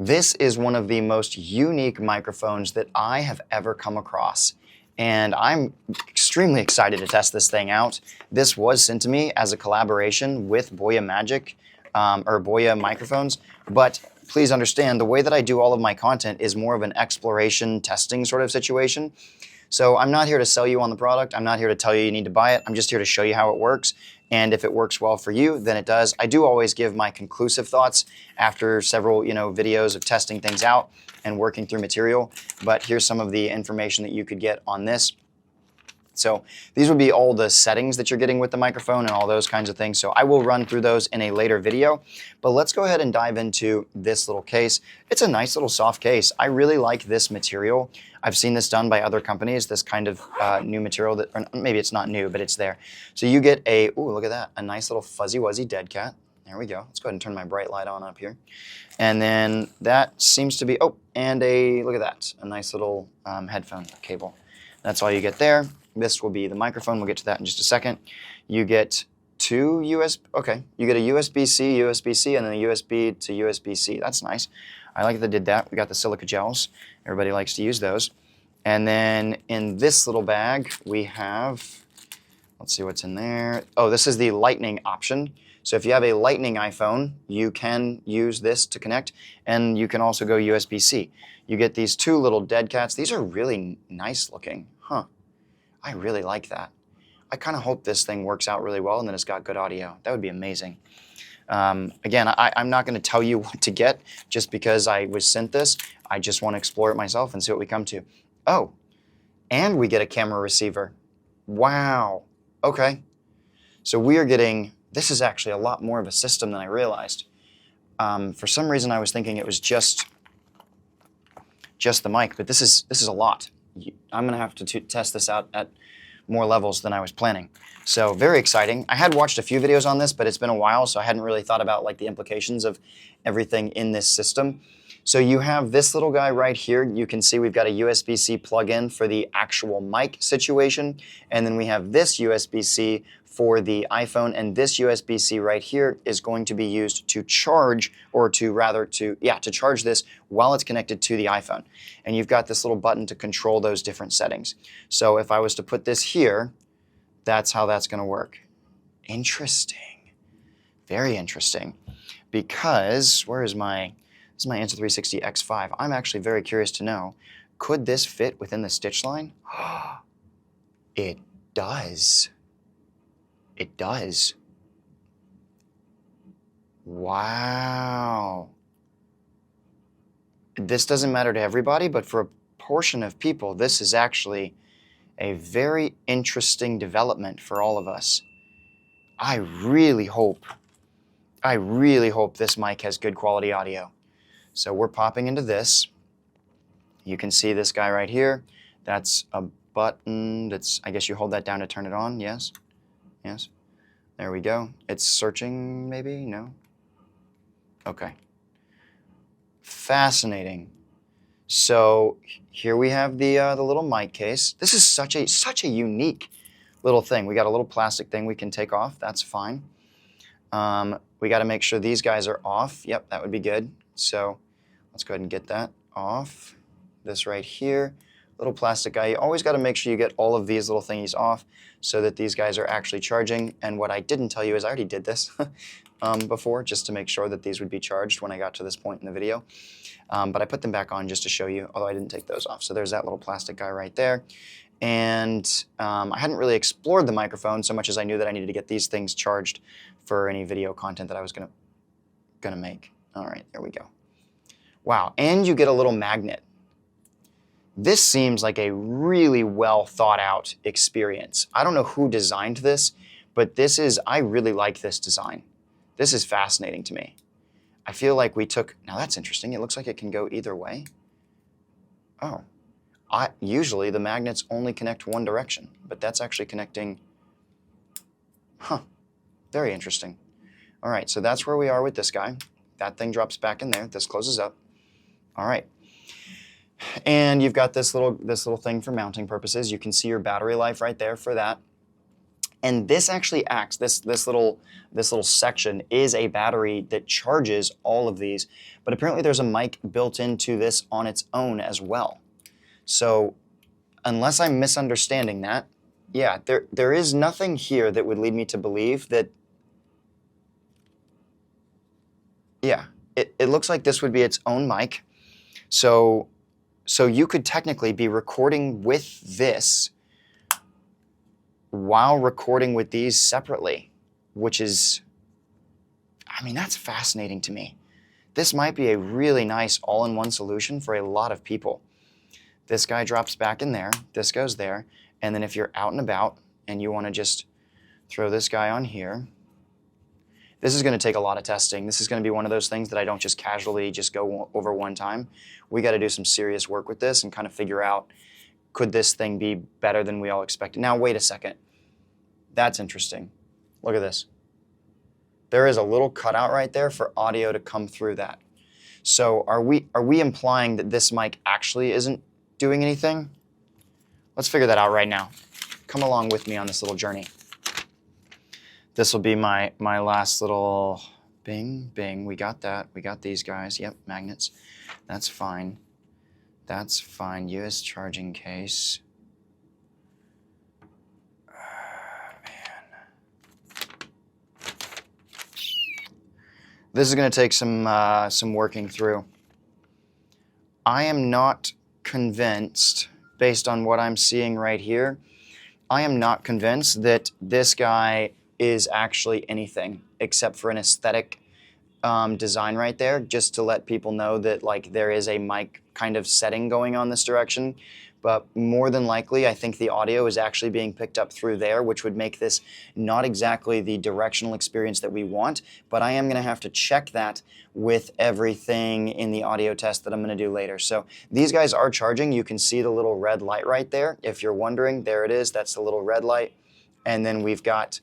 This is one of the most unique microphones that I have ever come across, and I'm extremely excited to test this thing out. This was sent to me as a collaboration with Boya Magic, or Boya microphones, but please understand the way that I do all of my content is more of an exploration, testing sort of situation. So I'm not here to sell you on the product. I'm not here to tell you need to buy it. I'm just here to show you how it works. And if it works well for you, then it does. I do always give my conclusive thoughts after several, videos of testing things out and working through material. But here's some of the information that you could get on this. So these would be all the settings that you're getting with the microphone and all those kinds of things. So I will run through those in a later video, but let's go ahead and dive into this little case. It's a nice little soft case. I really like this material. I've seen this done by other companies, this kind of new material that, or maybe it's not new, but it's there. So you get a, ooh, look at that, a nice little fuzzy wuzzy dead cat. There we go. Let's go ahead and turn my bright light on up here. And then that seems to be, oh, and a, look at that, a nice little headphone cable. That's all you get there. This will be the microphone. We'll get to that in just a second. You get two USB, okay. You get a USB-C, USB-C, and then a USB to USB-C. That's nice. I like that they did that. We got the silica gels. Everybody likes to use those. And then in this little bag, we have, let's see what's in there. Oh, this is the lightning option. So if you have a lightning iPhone, you can use this to connect, and you can also go USB-C. You get these two little dead cats. These are really nice looking, huh? I really like that. I kind of hope this thing works out really well and that it's got good audio. That would be amazing. Again, I'm not going to tell you what to get just because I was sent this. I just want to explore it myself and see what we come to. Oh, and we get a camera receiver. Wow. Okay. So we are getting, this is actually a lot more of a system than I realized. For some reason I was thinking it was just the mic, but this is a lot. I'm going to have to test this out at more levels than I was planning. So very exciting. I had watched a few videos on this, but it's been a while, so I hadn't really thought about like the implications of everything in this system. So you have this little guy right here. You can see we've got a USB-C plug-in for the actual mic situation, and then we have this USB-C for the iPhone, and this USB-C right here is going to be used to charge, or to rather to charge this while it's connected to the iPhone. And you've got this little button to control those different settings. So if I was to put this here, that's how that's going to work. Interesting. Very interesting. Because, where is my, this is my Insta360 X5. I'm actually very curious to know, could this fit within the stitch line? It does. It does. Wow. This doesn't matter to everybody, but for a portion of people, this is actually a very interesting development for all of us. I really hope this mic has good quality audio. So we're popping into this. You can see this guy right here. That's a button that's, I guess you hold that down to turn it on, yes? Yes. There we go. It's searching, maybe? No? Okay. Fascinating. So here we have the little mic case. This is such a unique little thing. We got a little plastic thing we can take off. That's fine. We got to make sure these guys are off. Yep, that would be good. So let's go ahead and get that off. This right here. Little plastic guy. You always got to make sure you get all of these little thingies off so that these guys are actually charging. And what I didn't tell you is I already did this before, just to make sure that these would be charged when I got to this point in the video. But I put them back on just to show you, although I didn't take those off. So there's that little plastic guy right there. And I hadn't really explored the microphone so much as I knew that I needed to get these things charged for any video content that I was gonna make. All right, there we go. Wow, and you get a little magnet. This seems like a really well thought out experience. I don't know who designed this, but I really like this design. This is fascinating to me. I feel like we took, now that's interesting. It looks like it can go either way. Oh, usually the magnets only connect one direction, but that's actually connecting, huh, very interesting. All right, so that's where we are with this guy. That thing drops back in there. This closes up. All right. And you've got this little thing for mounting purposes. You can see your battery life right there for that. And this actually acts, this little section is a battery that charges all of these, but apparently there's a mic built into this on its own as well. So unless I'm misunderstanding that, yeah, there is nothing here that would lead me to believe that, yeah, it looks like this would be its own mic. So you could technically be recording with this while recording with these separately, which is, I mean, that's fascinating to me. This might be a really nice all-in-one solution for a lot of people. This guy drops back in there, this goes there, and then if you're out and about and you want to just throw this guy on here, this is going to take a lot of testing. This is going to be one of those things that I don't just casually just go over one time. We got to do some serious work with this and kind of figure out, could this thing be better than we all expected? Now, wait a second. That's interesting. Look at this. There is a little cutout right there for audio to come through that. So are we implying that this mic actually isn't doing anything? Let's figure that out right now. Come along with me on this little journey. This will be my last little bing, bing. We got that. We got these guys. Yep, magnets. That's fine. That's fine. US charging case. This is going to take some working through. I am not convinced, based on what I'm seeing right here, I am not convinced that this guy is actually anything except for an aesthetic design right there, just to let people know that like there is a mic kind of setting going on this direction. But more than likely, I think the audio is actually being picked up through there, which would make this not exactly the directional experience that we want, but I am going to have to check that with everything in the audio test that I'm going to do later. So these guys are charging. You can see the little red light right there. If you're wondering, there it is. That's the little red light. And then we've got,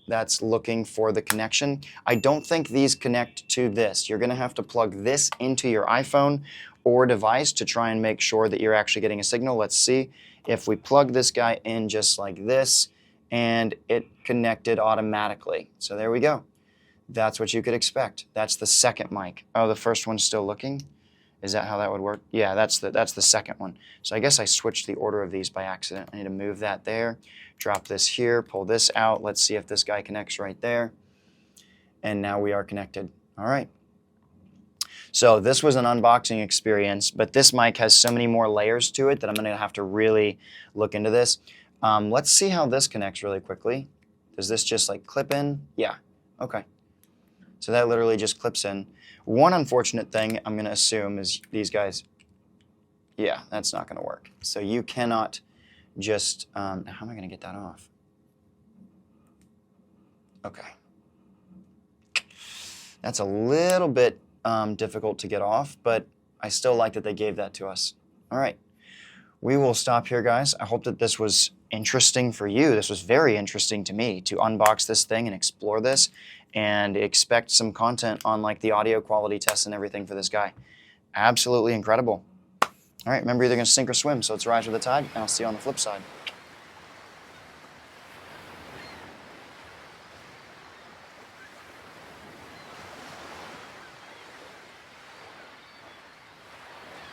that's looking for the connection. I don't think these connect to this. You're going to have to plug this into your iPhone or device to try and make sure that you're actually getting a signal. Let's see if we plug this guy in just like this, and it connected automatically. So there we go. That's what you could expect. That's the second mic. Oh, the first one's still looking? Is that how that would work? Yeah, that's the second one. So I guess I switched the order of these by accident. I need to move that there, drop this here, pull this out. Let's see if this guy connects right there. And now we are connected. All right. So this was an unboxing experience, but this mic has so many more layers to it that I'm going to have to really look into this. Let's see how this connects really quickly. Does this just like clip in? Yeah. Okay. So that literally just clips in. One unfortunate thing I'm going to assume is these guys, yeah, that's not going to work. So you cannot just, how am I going to get that off? Okay. That's a little bit difficult to get off, but I still like that they gave that to us. All right. We will stop here, guys. I hope that this was interesting for you. This was very interesting to me to unbox this thing and explore this and expect some content on like the audio quality tests and everything for this guy. Absolutely incredible. All right, remember, you're either going to sink or swim, so let's rise with the tide, and I'll see you on the flip side.